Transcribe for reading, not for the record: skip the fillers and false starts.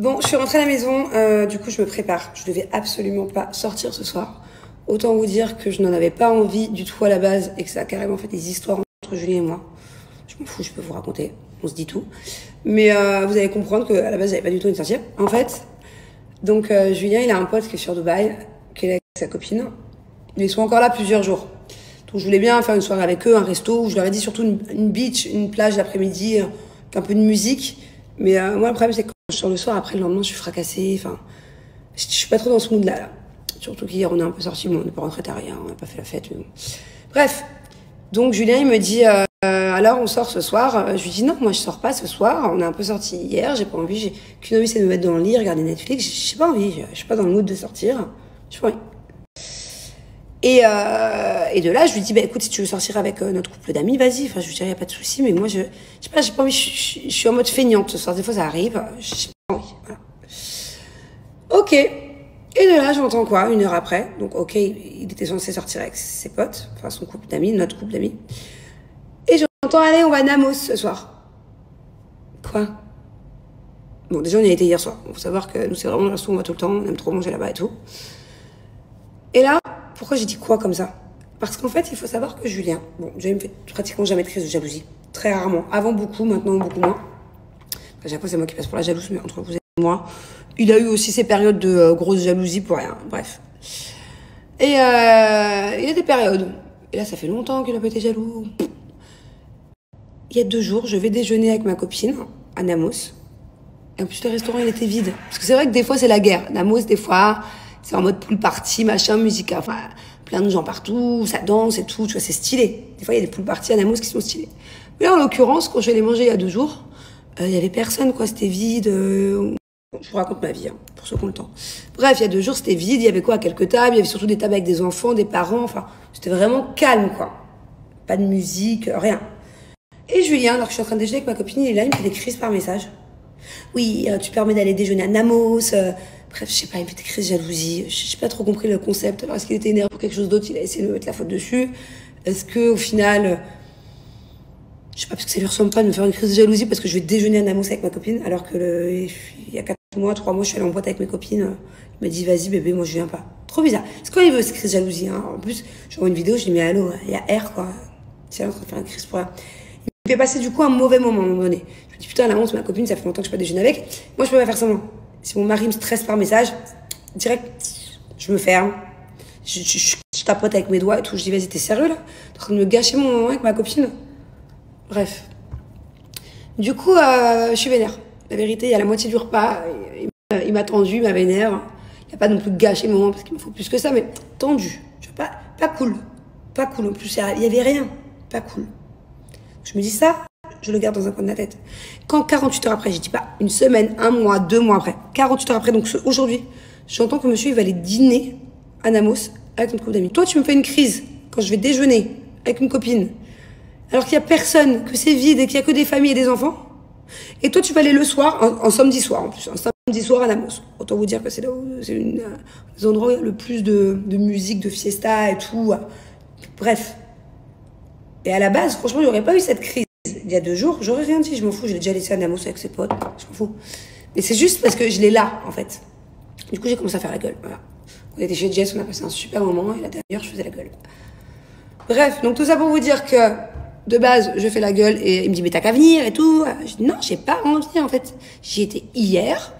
Bon, je suis rentrée à la maison, du coup je me prépare. Je devais absolument pas sortir ce soir. Autant vous dire que je n'en avais pas envie du tout à la base et que ça a carrément fait des histoires entre Julien et moi. Je m'en fous, je peux vous raconter, on se dit tout. Mais vous allez comprendre qu'à la base j'avais pas du tout envie de sortir. En fait, donc Julien il a un pote qui est sur Dubaï, qui est avec sa copine. Ils sont encore là plusieurs jours. Donc je voulais bien faire une soirée avec eux, un resto, où je leur ai dit surtout une beach, une plage l'après-midi, avec un peu de musique. Mais moi le problème c'est que quand je sors le soir, après le lendemain je suis fracassée, enfin, je suis pas trop dans ce mood là. Surtout qu'hier on est un peu sortis, bon, on n'est pas rentré tard, on n'a pas fait la fête, mais bon. Bref, donc Julien il me dit, alors on sort ce soir. Je lui dis non, moi je sors pas ce soir, on est un peu sortis hier, j'ai pas envie, j'ai qu'une envie c'est de me mettre dans le lit, regarder Netflix, j'ai pas envie, je suis pas dans le mood de sortir, j'ai pas envie. Et de là, je lui dis, bah écoute, si tu veux sortir avec notre couple d'amis, vas-y. Enfin, je lui dis, y a pas de souci, mais moi, je sais pas, j'ai pas envie, je suis en mode feignante ce soir. Des fois, ça arrive, j'ai pas envie. Voilà. Ok. Et de là, j'entends quoi, 1 heure après. Donc, ok, il était censé sortir avec ses potes, enfin, son couple d'amis, notre couple d'amis. Et j'entends, allez, on va à Namos ce soir. Quoi? Bon, déjà, on y a été hier soir. Il faut savoir que nous, c'est vraiment le resto où on va tout le temps, on aime trop manger là-bas et tout. Et là, pourquoi j'ai dit quoi comme ça? Parce qu'en fait, il faut savoir que Julien, bon, Julien me fait pratiquement jamais de crise de jalousie. Très rarement. Avant beaucoup, maintenant beaucoup moins. À chaque fois, c'est moi qui passe pour la jalouse, mais entre vous et moi, il a eu aussi ses périodes de grosse jalousie pour rien. Bref. Et il y a des périodes. Et là, ça fait longtemps qu'il n'a pas été jaloux. Il y a 2 jours, je vais déjeuner avec ma copine à Namos. Et en plus, le restaurant, il était vide. Parce que c'est vrai que des fois, c'est la guerre. Namos, des fois, c'est en mode pool party, machin, musique, enfin, plein de gens partout, ça danse et tout, tu vois, c'est stylé. Des fois, il y a des pool parties à Namos qui sont stylés. Mais là, en l'occurrence, quand je vais les manger il y a 2 jours, il y avait personne, quoi, c'était vide. Je vous raconte ma vie, hein, pour ceux qui ont le temps. Bref, il y a 2 jours, c'était vide, il y avait quoi, quelques tables, il y avait surtout des tables avec des enfants, des parents, enfin, c'était vraiment calme, quoi. Pas de musique, rien. Et Julien, alors que je suis en train de déjeuner avec ma copine, il est là, il me fait des crises par message. Oui, tu permets d'aller déjeuner à Namos, bref, je sais pas, il me fait des crises de jalousie. J'ai pas trop compris le concept. Alors, est-ce qu'il était énervé pour quelque chose d'autre? Il a essayé de me mettre la faute dessus. Est-ce que, au final, je sais pas, parce que ça lui ressemble pas de me faire une crise de jalousie parce que je vais déjeuner à Namos avec ma copine, alors que il y a 4 mois, 3 mois, je suis allée en boîte avec mes copines. Il m'a dit, vas-y, bébé, moi, je viens pas. Trop bizarre. C'est quand il veut, cette crise de jalousie, hein. En plus, je vois une vidéo, je dis, mais allô, il y a R, quoi. C'est là en train de faire une crise pour elle. Il me fait passer, du coup, un mauvais moment, à un moment donné. Je me dis, putain, la honte, ma copine, ça fait longtemps que je peux pas déjeuner avec. Moi, je peux pas faire semblant. Si mon mari me stresse par message, direct, je me ferme. Je tapote avec mes doigts et tout. Je dis, vas-y, t'es sérieux, là? T'es en train de me gâcher mon moment avec ma copine? Bref. Du coup, je suis vénère. La vérité, il y a la moitié du repas. Il m'a tendu, il m'a vénère. Il a pas non plus gâché mon moment parce qu'il me faut plus que ça, mais tendu. Je vois pas cool. Pas cool. En plus, il y avait rien. Pas cool. Je me dis ça, je le garde dans un coin de la tête. Quand 48 heures après, je dis pas 1 semaine, 1 mois, 2 mois après, 48 heures après, donc aujourd'hui, j'entends que monsieur, il va aller dîner à Namos avec une couple d'amis. Toi, tu me fais une crise quand je vais déjeuner avec une copine, alors qu'il y a personne, que c'est vide et qu'il y a que des familles et des enfants. Et toi, tu vas aller le soir, en samedi soir en plus, un samedi soir à Namos. Autant vous dire que c'est là où c'est des endroits où il y a le plus de musique, de fiesta et tout. Bref. Et à la base, franchement, il n'y aurait pas eu cette crise. Il y a 2 jours, j'aurais rien dit, je m'en fous, je l'ai déjà laissé à Namos avec ses potes, je m'en fous. Mais c'est juste parce que je l'ai là, en fait. Du coup, j'ai commencé à faire la gueule, voilà. On était chez Jess, on a passé un super moment, et là, d'ailleurs, je faisais la gueule. Bref, donc tout ça pour vous dire que, de base, je fais la gueule, et il me dit, mais t'as qu'à venir, et tout. Je dis, non, j'ai pas envie, en fait. J'y étais hier,